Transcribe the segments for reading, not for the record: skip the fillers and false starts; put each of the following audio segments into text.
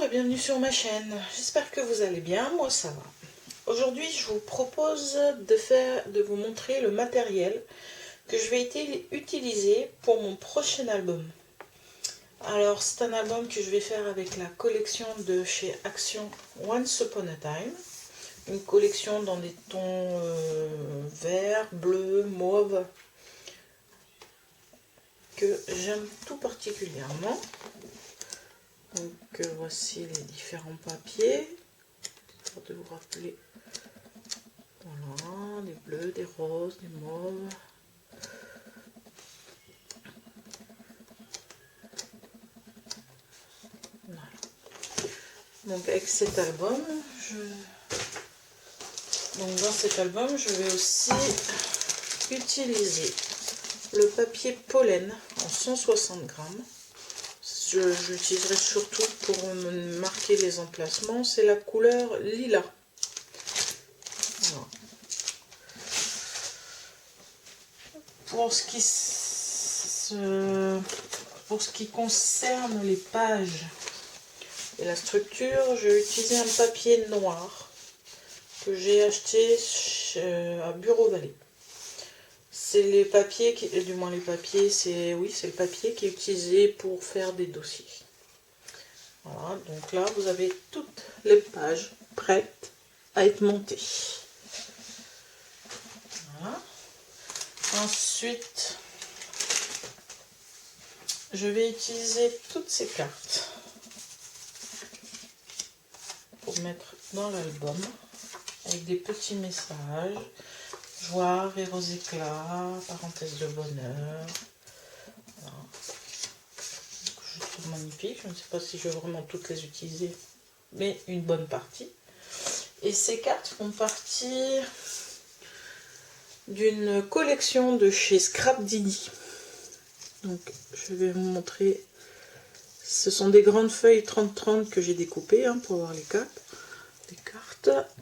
Bonjour et bienvenue sur ma chaîne, j'espère que vous allez bien, moi ça va. Aujourd'hui je vous propose de vous montrer le matériel que je vais utiliser pour mon prochain album. Alors c'est un album que je vais faire avec la collection de chez Action Once Upon a Time. Une collection dans des tons vert, bleu, mauve, que j'aime tout particulièrement. Donc voici les différents papiers, pour de vous rappeler, voilà, des bleus, des roses, des mauves. Voilà. Donc avec cet album, dans cet album, je vais aussi utiliser le papier pollen en 160 grammes. J'utiliserai surtout pour me marquer les emplacements, c'est la couleur lilas. Voilà. Pour ce qui concerne les pages et la structure, je vais utiliser un papier noir que j'ai acheté à Bureau Vallée. C'est les papiers, du moins les papiers, c'est le papier qui est utilisé pour faire des dossiers. Voilà, donc là vous avez toutes les pages prêtes à être montées. Voilà. Ensuite, je vais utiliser toutes ces cartes pour mettre dans l'album avec des petits messages. Joie, rire aux éclats, parenthèse de bonheur. Voilà. Je trouve magnifique. Je ne sais pas si je vais vraiment toutes les utiliser, mais une bonne partie. Et ces cartes font partie d'une collection de chez Scrap Didi. Donc je vais vous montrer. Ce sont des grandes feuilles 30-30 que j'ai découpées pour voir les cartes.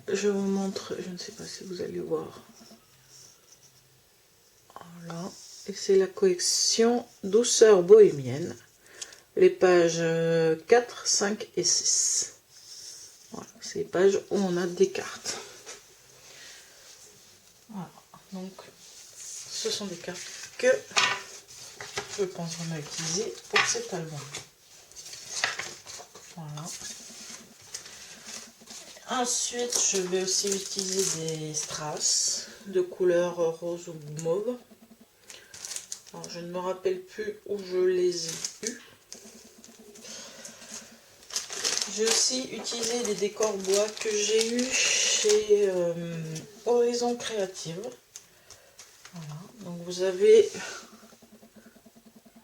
Je vous montre, je ne sais pas si vous allez voir. Voilà, et c'est la collection Douceur bohémienne, les pages 4, 5 et 6. Voilà, c'est les pages où on a des cartes. Voilà, donc ce sont des cartes que je pense vraiment utiliser pour cet album. Voilà. Ensuite, je vais aussi utiliser des strass de couleur rose ou mauve. Alors, je ne me rappelle plus où je les ai eus. J'ai aussi utilisé des décors bois que j'ai eu chez Horizon Créative. Voilà. Donc vous avez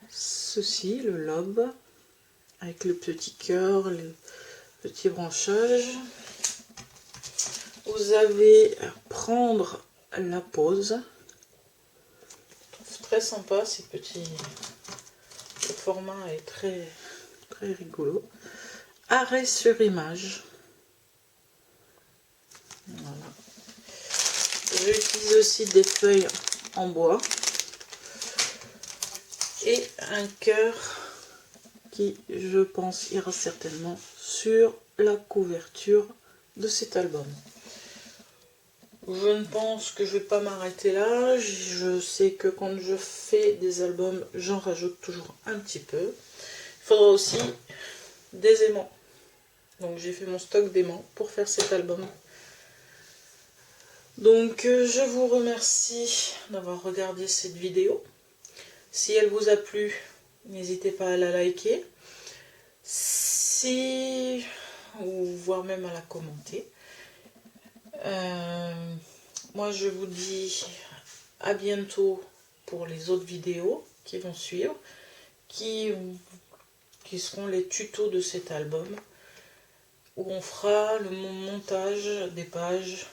ceci, le lobe, avec le petit cœur, le petit branchage. Vous avez prendre la pause. Je trouve très sympa ces petits. Le format est très rigolo. Arrêt sur image. Voilà. J'utilise aussi des feuilles en bois et un cœur qui, je pense, ira certainement sur la couverture de cet album. Je ne pense que je vais pas m'arrêter là. Je sais que quand je fais des albums, j'en rajoute toujours un petit peu. Il faudra aussi des aimants. Donc j'ai fait mon stock d'aimants pour faire cet album. Donc je vous remercie d'avoir regardé cette vidéo. Si elle vous a plu, n'hésitez pas à la liker. Ou voire même à la commenter. Moi je vous dis à bientôt pour les autres vidéos qui vont suivre, qui seront les tutos de cet album, où on fera le montage des pages,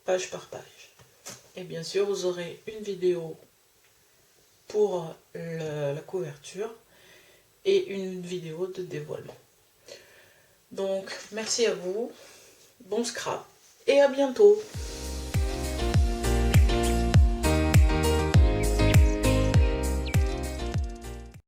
page par page. Et bien sûr vous aurez une vidéo pour la couverture et une vidéo de dévoilement. Donc merci à vous, bon scrap et à bientôt.